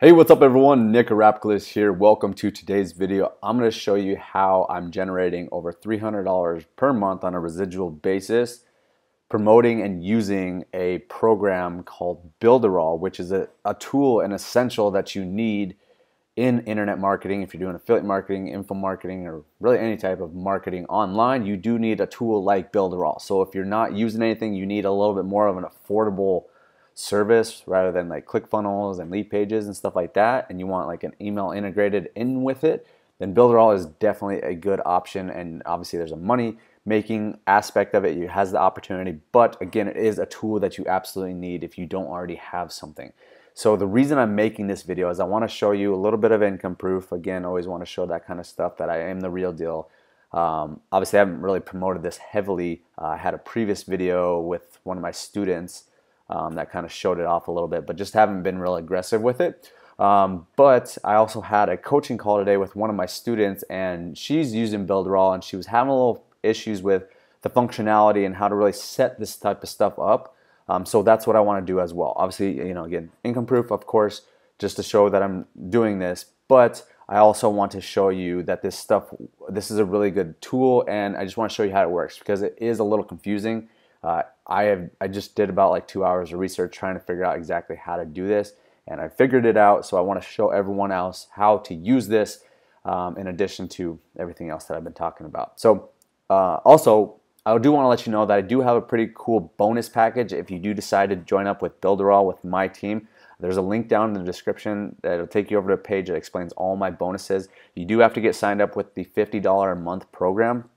Hey, what's up everyone? Nick Arapoulos here. Welcome to today's video. I'm going to show you how I'm generating over $300 per month on a residual basis, promoting and using a program called Builderall, which is a tool, an essential that you need in internet marketing. If you're doing affiliate marketing, info marketing, or really any type of marketing online, you do need a tool like Builderall. So if you're not using anything, you need a little bit more of an affordable service rather than like Clickfunnels and Leadpages and stuff like that, and you want like an email integrated in with it, then Builderall is definitely a good option. And obviously there's a money making aspect of it. It has the opportunity, but again, it is a tool that you absolutely need if you don't already have something. So the reason I'm making this video is I want to show you a little bit of income proof. Again, always want to show that kind of stuff, that I am the real deal. Obviously I haven't really promoted this heavily. I had a previous video with one of my students that kind of showed it off a little bit, but just haven't been real aggressive with it. But I also had a coaching call today with one of my students, and she's using Builderall, and she was having a little issues with the functionality and how to really set this type of stuff up. So that's what I want to do as well. Obviously, again, income proof, of course, just to show that I'm doing this, but I also want to show you that this is a really good tool, and I just want to show you how it works because it is a little confusing. I just did about like 2 hours of research trying to figure out exactly how to do this, and I figured it out. So I want to show everyone else how to use this in addition to everything else that I've been talking about. So also, I do want to let you know that I do have a pretty cool bonus package if you do decide to join up with Builderall with my team. There's a link down in the description that'll take you over to a page that explains all my bonuses. You do have to get signed up with the $50 a month program.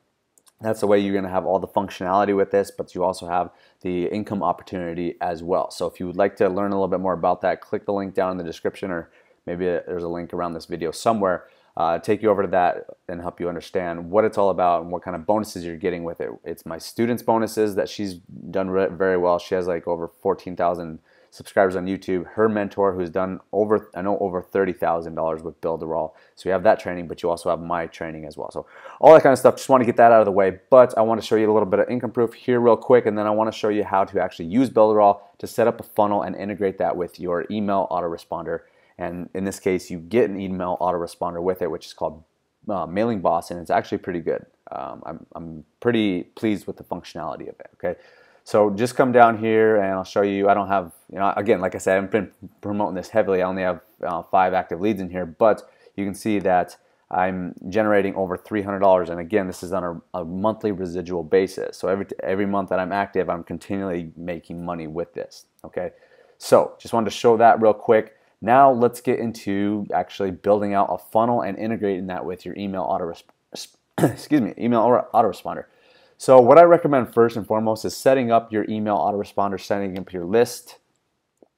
That's the way you're going to have all the functionality with this, but you also have the income opportunity as well. So if you would like to learn a little bit more about that, click the link down in the description, or maybe there's a link around this video somewhere. Take you over to that and help you understand what it's all about and what kind of bonuses you're getting with it. It's my students' bonuses that she's done very well. She has like over 14,000 subscribers on YouTube. Her mentor, who's done over $30,000 with Builderall. So you have that training, but you also have my training as well. So all that kind of stuff, just want to get that out of the way. But I want to show you a little bit of income proof here real quick, and then I want to show you how to actually use Builderall to set up a funnel and integrate that with your email autoresponder. And in this case, you get an email autoresponder with it, which is called MailingBoss, and it's actually pretty good. I'm pretty pleased with the functionality of it. Okay. So just come down here and I'll show you. I don't have, again, like I said, I haven't been promoting this heavily. I only have 5 active leads in here, but you can see that I'm generating over $300. And again, this is on a monthly residual basis. So every month that I'm active, I'm continually making money with this. Okay. So just wanted to show that real quick. Now let's get into actually building out a funnel and integrating that with your email autoresponder. So what I recommend first and foremost is setting up your email autoresponder, setting up your list,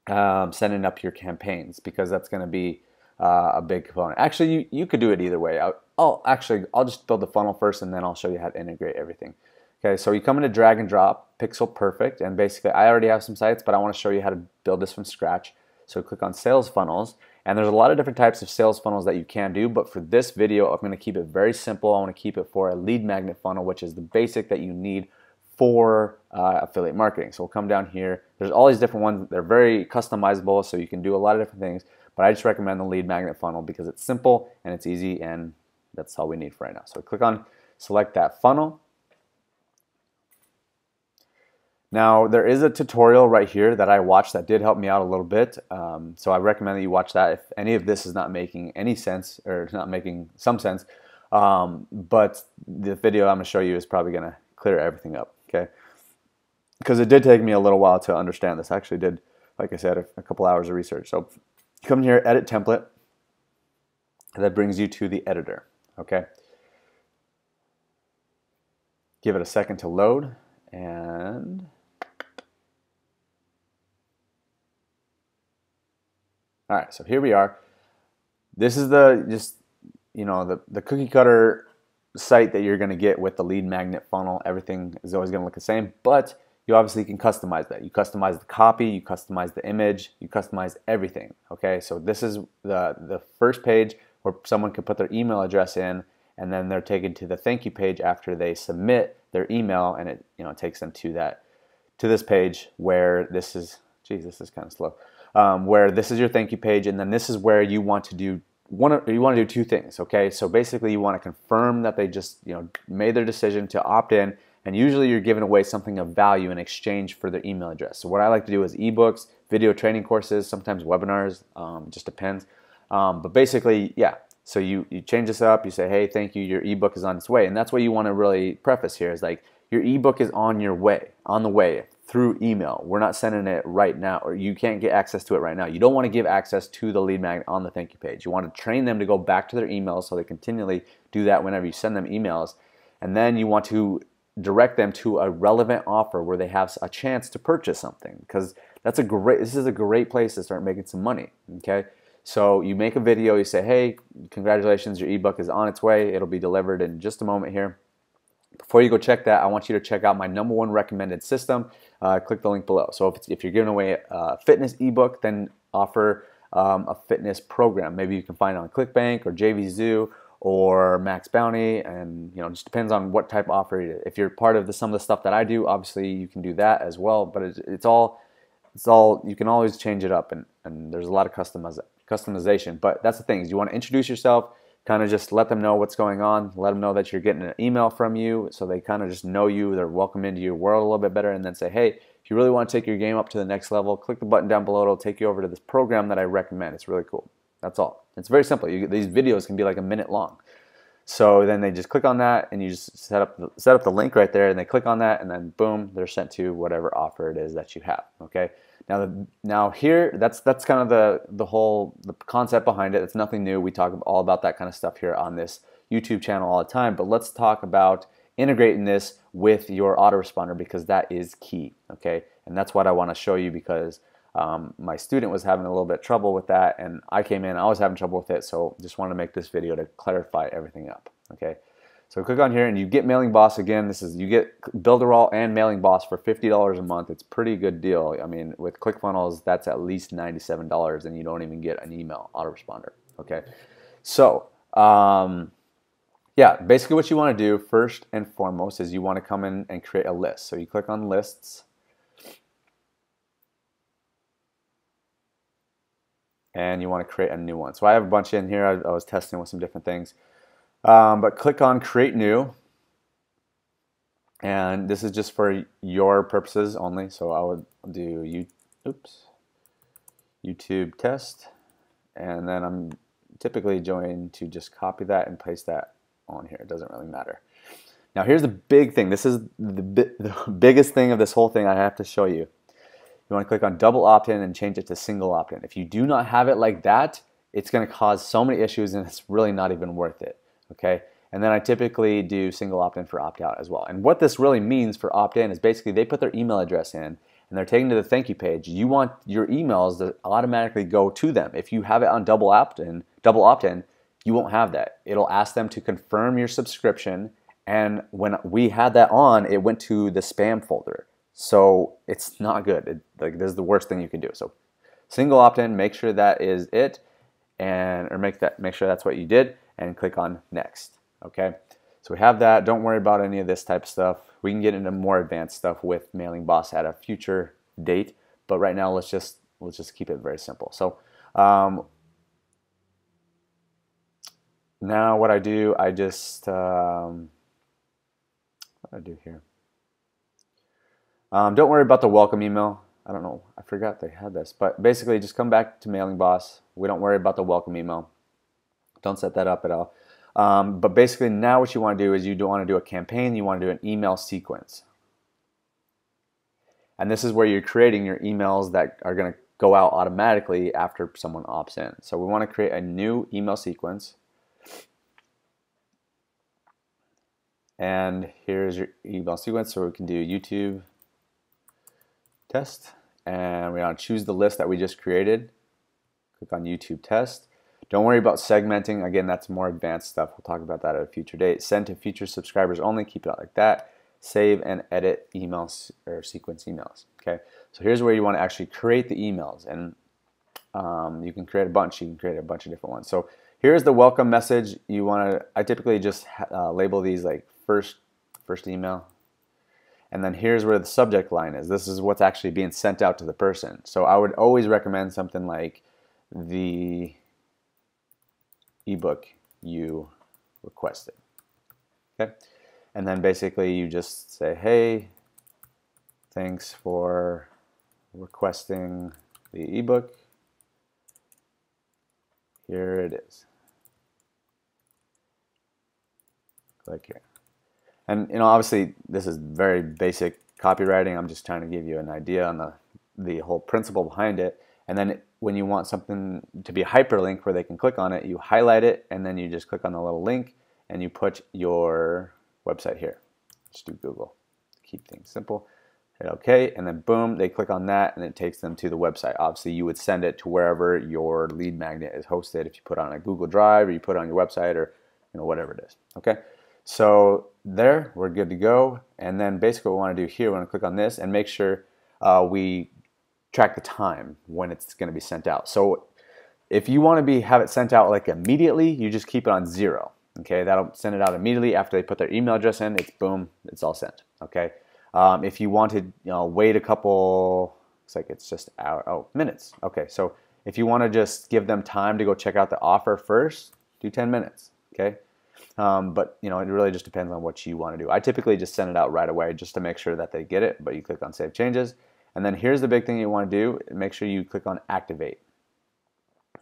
setting up your campaigns, because that's going to be a big component. Actually, you could do it either way. I'll just build the funnel first, and then I'll show you how to integrate everything. Okay, so you come into drag and drop, pixel perfect, and basically I already have some sites, but I want to show you how to build this from scratch. So click on sales funnels, and there's a lot of different types of sales funnels that you can do, but for this video, I'm going to keep it very simple. I want to keep it for a lead magnet funnel, which is the basic that you need for affiliate marketing. So we'll come down here. There's all these different ones. They're very customizable, so you can do a lot of different things, but I just recommend the lead magnet funnel because it's simple and it's easy, and that's all we need for right now. So click on select that funnel. Now, there is a tutorial right here that I watched that did help me out a little bit. So I recommend that you watch that if any of this is not making any sense, or not making some sense. But the video I'm going to show you is probably going to clear everything up, okay? Because it did take me a little while to understand this. I actually did, like I said, a couple hours of research. So come here, edit template. That brings you to the editor, okay? Give it a second to load, and all right, so here we are. This is the cookie cutter site that you're going to get with the lead magnet funnel. Everything is always going to look the same, but you obviously can customize that. You customize the copy, you customize the image, you customize everything. Okay, so this is the first page where someone can put their email address in, and then they're taken to the thank you page after they submit their email, and it takes them to this page where this is, geez, this is kind of slow. where this is your thank you page, and then this is where you want to do two things. Okay, so basically you want to confirm that they just made their decision to opt in, and usually you're giving away something of value in exchange for their email address. So what I like to do is ebooks, video training courses, sometimes webinars, just depends. But basically, yeah. So you change this up, you say, hey, thank you, your ebook is on its way. And that's what you want to really preface here is like, your ebook is on the way through email. We're not sending it right now, or you can't get access to it right now. You don't want to give access to the lead magnet on the thank you page. You want to train them to go back to their emails so they continually do that whenever you send them emails. And then you want to direct them to a relevant offer where they have a chance to purchase something, because this is a great place to start making some money. Okay. So you make a video, you say, hey, congratulations, your ebook is on its way. It'll be delivered in just a moment here. Before you go check that, I want you to check out my #1 recommended system. Click the link below. So if you're giving away a fitness ebook, then offer a fitness program. Maybe you can find it on ClickBank or JVZoo or Max Bounty, and it just depends on what type of offer it is. If you're part of some of the stuff that I do, obviously you can do that as well. But it's all you can always change it up, and there's a lot of customization. But that's the thing, is you want to introduce yourself, kind of just let them know what's going on, let them know that you're getting an email from you, so they kind of just know you, they're welcome into your world a little bit better, and then say, hey, if you really want to take your game up to the next level, click the button down below. It'll take you over to this program that I recommend. It's really cool. That's all. It's very simple. These videos can be like a minute long. So then they just click on that, and you just set up the link right there, and they click on that, and then boom, they're sent to whatever offer it is that you have. Okay. Now here, that's kind of the concept behind it. It's nothing new. We talk all about that kind of stuff here on this YouTube channel all the time. But let's talk about integrating this with your autoresponder, because that is key. Okay, and that's what I want to show you, because my student was having a little bit of trouble with that, and I came in, I was having trouble with it, so just want to make this video to clarify everything up. Okay, so click on here and you get MailingBoss. Again, you get Builderall and MailingBoss for $50 a month. It's a pretty good deal. I mean, with Clickfunnels, that's at least $97, and you don't even get an email autoresponder. Okay, so yeah, basically what you want to do first and foremost is you want to come in and create a list. So you click on lists, and you want to create a new one. So I have a bunch in here. I was testing with some different things. But click on create new, and this is just for your purposes only. So I would do YouTube test, and then I'm typically going to just copy that and paste that on here. It doesn't really matter. Now here's the big thing. This is the biggest thing of this whole thing I have to show you. You want to click on double opt-in and change it to single opt-in. If you do not have it like that, it's going to cause so many issues, and it's really not even worth it. Okay, and then I typically do single opt-in for opt-out as well. And what this really means for opt-in is basically they put their email address in, and they're taken to the thank you page. You want your emails to automatically go to them. If you have it on double opt-in, you won't have that. It'll ask them to confirm your subscription, and when we had that on, it went to the spam folder. So it's not good. This is the worst thing you can do. So single opt-in, make sure that is it, or make sure that's what you did, and click on next. Okay, so we have that. Don't worry about any of this type of stuff. We can get into more advanced stuff with MailingBoss at a future date, but right now let's just keep it very simple. So now what I do, what do I do here? Don't worry about the welcome email. I don't know, I forgot they had this, but basically just come back to MailingBoss. We don't worry about the welcome email. Don't set that up at all. But basically now what you want to do is you don't want to do a campaign, you want to do an email sequence. And this is where you're creating your emails that are going to go out automatically after someone opts in. So we want to create a new email sequence. And here's your email sequence. So we can do YouTube test, and we want to choose the list that we just created. Click on YouTube test. Don't worry about segmenting. Again, that's more advanced stuff. We'll talk about that at a future date. Send to future subscribers only. Keep it out like that. Save and edit emails or sequence emails. Okay, so here's where you want to actually create the emails, and you can create a bunch. You can create a bunch of different ones. So here's the welcome message. You want to. I typically just label these like first email, And then here's where the subject line is. This is what's actually being sent out to the person. So I would always recommend something like the ebook you requested. Okay? And then basically you just say, hey, thanks for requesting the ebook. Here it is. Click here. And obviously this is very basic copywriting. I'm just trying to give you an idea on the whole principle behind it. And then when you want something to be a hyperlink where they can click on it, you highlight it and then you just click on the little link and you put your website here. Just do Google. Keep things simple. Hit OK, and then boom, they click on that and it takes them to the website. Obviously you would send it to wherever your lead magnet is hosted, if you put it on a Google Drive or you put it on your website, or whatever it is. Okay, so there, we're good to go. And then basically what we want to do here, we want to click on this and make sure we track the time when it's going to be sent out. So if you want to have it sent out like immediately, you just keep it on 0. Okay, that'll send it out immediately after they put their email address in. It's boom, it's all sent. Okay. If you wanted, wait a couple, looks like it's just minutes. Okay, so if you want to just give them time to go check out the offer first, do 10 minutes. Okay, but it really just depends on what you want to do. I typically just send it out right away just to make sure that they get it. But you click on Save Changes, and then here's the big thing you want to do: make sure you click on Activate.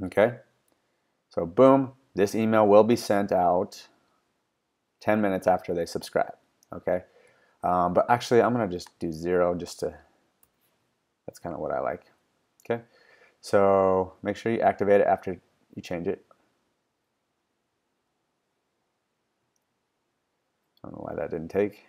Okay, so boom, this email will be sent out 10 minutes after they subscribe. Okay. But actually I'm going to just do 0 that's kind of what I like. Okay, so make sure you activate it after you change it. I don't know why that didn't take.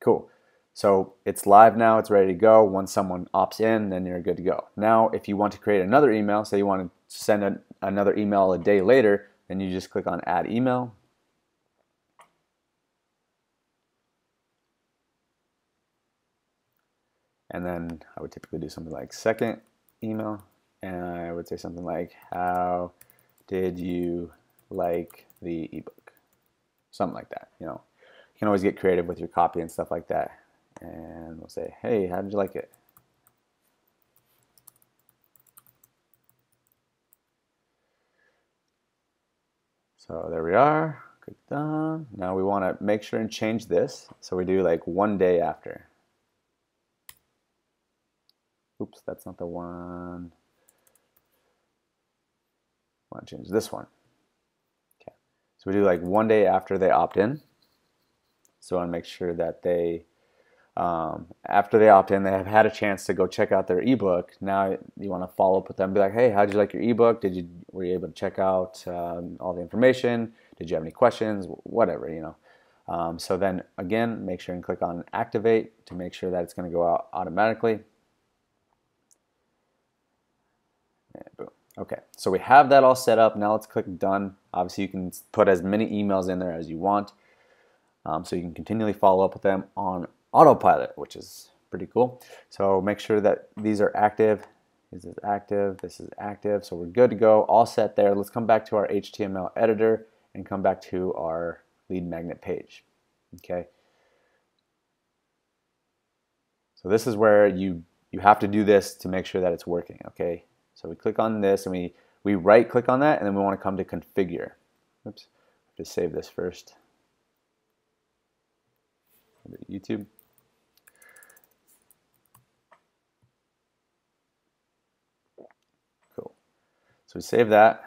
Cool. So it's live now, it's ready to go. Once someone opts in, then you're good to go. Now, if you want to create another email, say you want to send another email a day later, then you just click on Add Email. And then I would typically do something like second email, and I would say something like, how did you like the ebook? Something like that. You can always get creative with your copy and stuff like that. And we'll say, hey, how did you like it? So there we are. Click done. Now we want to make sure and change this. So we do like 1 day after. Oops, that's not the one. I want to change this one. Okay. So we do like 1 day after they opt in. So I want to make sure that they after they opt in, they have had a chance to go check out their ebook. Now you want to follow up with them, be like, hey, how'd you like your ebook? Were you able to check out all the information? Did you have any questions? Whatever, So then again, make sure and click on Activate to make sure that it's going to go out automatically. And boom. Okay, so we have that all set up. Now let's click Done. Obviously, you can put as many emails in there as you want, so you can continually follow up with them on autopilot, which is pretty cool. So make sure that these are active. This is active. This is active. So we're good to go. All set there. Let's come back to our HTML editor and come back to our lead magnet page. Okay. So this is where you have to do this to make sure that it's working. Okay. So we click on this and we right click on that, and then we want to come to configure. Oops. Just save this first. YouTube. Cool. So we save that.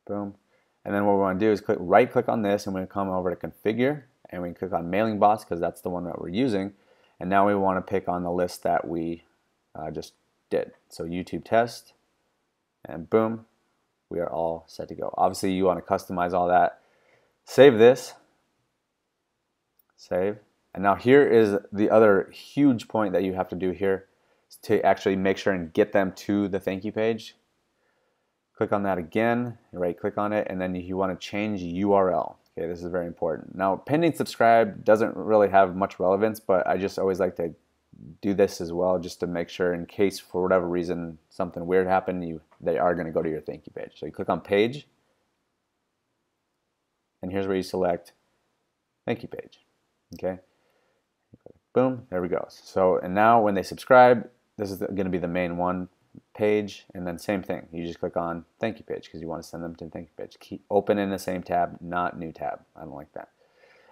Boom. And then what we want to do is right click on this, and we're going to come over to configure, and we can click on MailingBoss because that's the one that we're using. And now we want to pick on the list that we just did. So YouTube test, and boom, we are all set to go. Obviously you want to customize all that. Save this. Save. And now here is the other huge point that you have to do here to actually make sure and get them to the thank you page. Click on that again, right click on it, and then you want to change URL. Okay, this is very important. Now pending subscribe doesn't really have much relevance, but I just always like to do this as well just to make sure in case for whatever reason something weird happened, they are going to go to your thank you page. So you click on page, and here's where you select thank you page. Okay, boom, there we go. So, and now when they subscribe, this is going to be the main one page, and then same thing. You just click on thank you page because you want to send them to the thank you page. Keep open in the same tab, not new tab. I don't like that.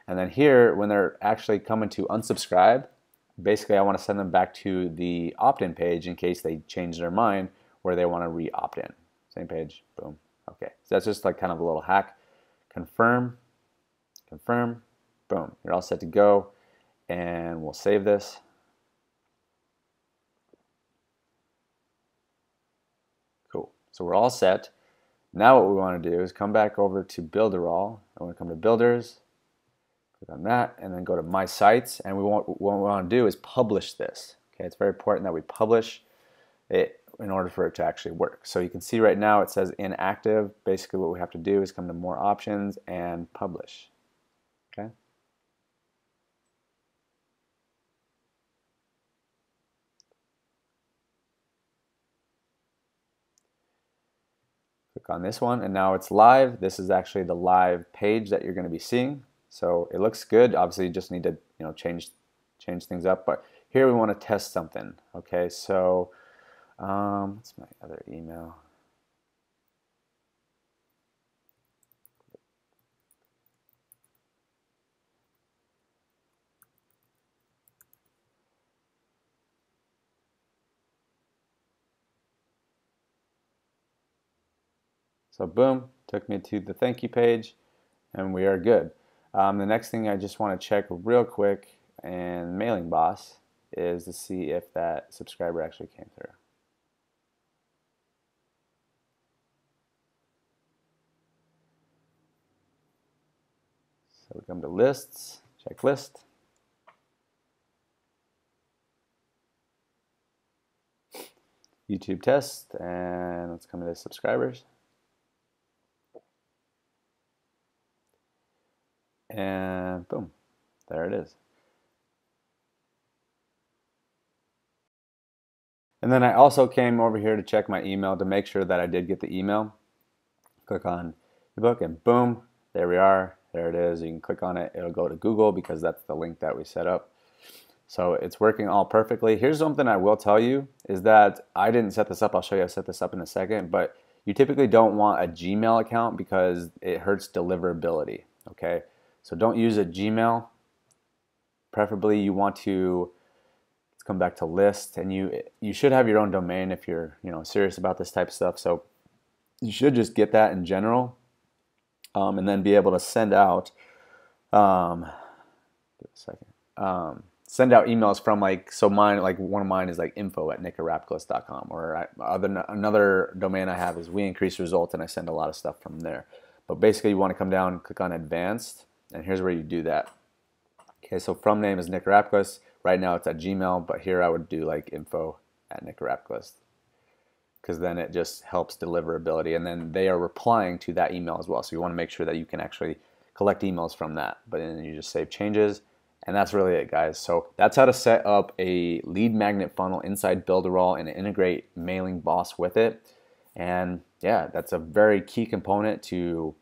And then here, when they're actually coming to unsubscribe, basically I want to send them back to the opt-in page in case they change their mind where they want to re-opt-in. Same page, boom. Okay, so that's just like kind of a little hack. Confirm, confirm, boom. You're all set to go, and we'll save this. Cool, so we're all set. Now what we want to do is come back over to Builderall. I want to come to Builders, click on that, and then go to My Sites, and what we want to do is publish this. Okay, it's very important that we publish it in order for it to actually work. So you can see right now it says inactive. Basically what we have to do is come to More Options and Publish. Okay. Click on this one, and now it's live. This is actually the live page that you're going to be seeing. So it looks good. Obviously, you just need to change things up. But here we want to test something. Okay, so what's my other email? So boom, took me to the thank you page, and we are good. The next thing I just want to check real quick in MailingBoss is to see if that subscriber actually came through. So we come to lists, check list. YouTube test, and let's come to the subscribers. And boom, there it is. And then I also came over here to check my email to make sure that I did get the email. Click on ebook, and boom, there we are. There it is. You can click on it. It'll go to Google because that's the link that we set up. So it's working all perfectly. Here's something I will tell you is that I didn't set this up. I'll show you how to set this up in a second. But you typically don't want a Gmail account because it hurts deliverability. Okay, so don't use a Gmail. Preferably you want to come back to list, and you should have your own domain if you're serious about this type of stuff. So you should just get that in general, and then be able to send out send out emails from one of mine is like info@nickarapclus.com, or another domain I have is We Increase Results, and I send a lot of stuff from there. But basically you want to come down, click on advanced, and here's where you do that. Okay, so from name is nickarapclus. Right now it's at Gmail, but here I would do like info@nickarapclus, because then it just helps deliverability, and then they are replying to that email as well. So you want to make sure that you can actually collect emails from that. But then you just save changes, and that's really it, guys. So that's how to set up a lead magnet funnel inside Builderall and integrate MailingBoss with it. And yeah, that's a very key component to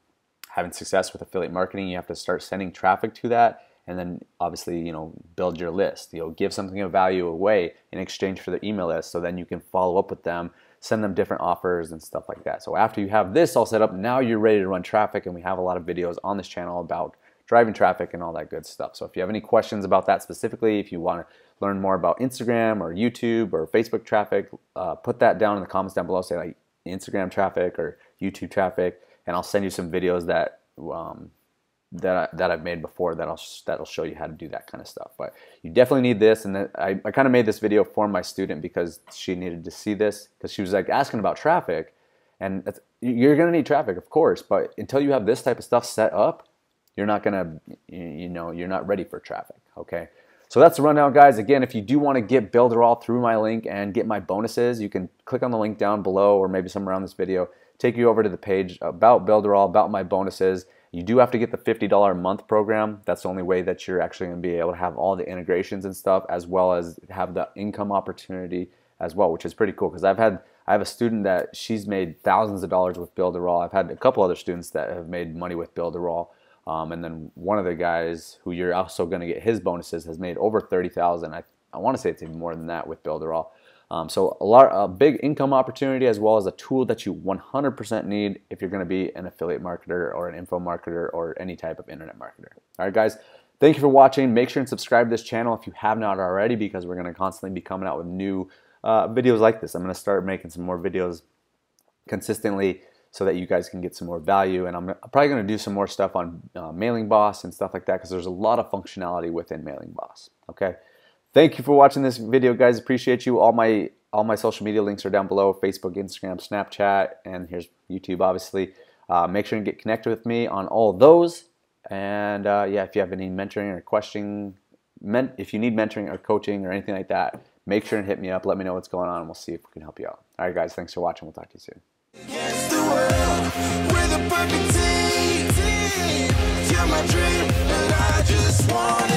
having success with affiliate marketing. You have to start sending traffic to that, and then obviously build your list. Give something of value away in exchange for their email list, so then you can follow up with them, send them different offers and stuff like that. So after you have this all set up, now you're ready to run traffic, and we have a lot of videos on this channel about driving traffic and all that good stuff. So if you have any questions about that specifically, if you want to learn more about Instagram or YouTube or Facebook traffic, put that down in the comments down below. Say like Instagram traffic or YouTube traffic, and I'll send you some videos that that I've made before that'll show you how to do that kind of stuff. But you definitely need this, and I kind of made this video for my student because she needed to see this, because she was like asking about traffic, and you're gonna need traffic, of course, but until you have this type of stuff set up, you're not gonna, you're not ready for traffic. Okay, so that's the rundown, guys. Again, if you do want to get Builderall through my link and get my bonuses, you can click on the link down below, or maybe somewhere around this video, take you over to the page about Builderall, about my bonuses. You do have to get the $50 a month program. That's the only way that you're actually going to be able to have all the integrations and stuff, as well as have the income opportunity as well, which is pretty cool, because I have a student that she's made thousands of dollars with Builderall. I've had a couple other students that have made money with Builderall. And then one of the guys who you're also going to get his bonuses has made over 30,000. I want to say it's even more than that with Builderall. So a big income opportunity, as well as a tool that you 100% need if you're going to be an affiliate marketer or an info marketer or any type of internet marketer. All right, guys, thank you for watching. Make sure and subscribe to this channel if you have not already, because we're going to constantly be coming out with new videos like this. I'm going to start making some more videos consistently so that you guys can get some more value, and I'm probably going to do some more stuff on MailingBoss and stuff like that, because there's a lot of functionality within MailingBoss. Okay. Thank you for watching this video, guys. Appreciate you. All my social media links are down below: Facebook, Instagram, Snapchat, and here's YouTube, obviously. Make sure and get connected with me on all of those. And yeah, if you have any mentoring or if you need mentoring or coaching or anything like that, make sure and hit me up. Let me know what's going on, and we'll see if we can help you out. All right, guys. Thanks for watching. We'll talk to you soon. Against the world, we're the perfect team. You're my dream, and I just want it.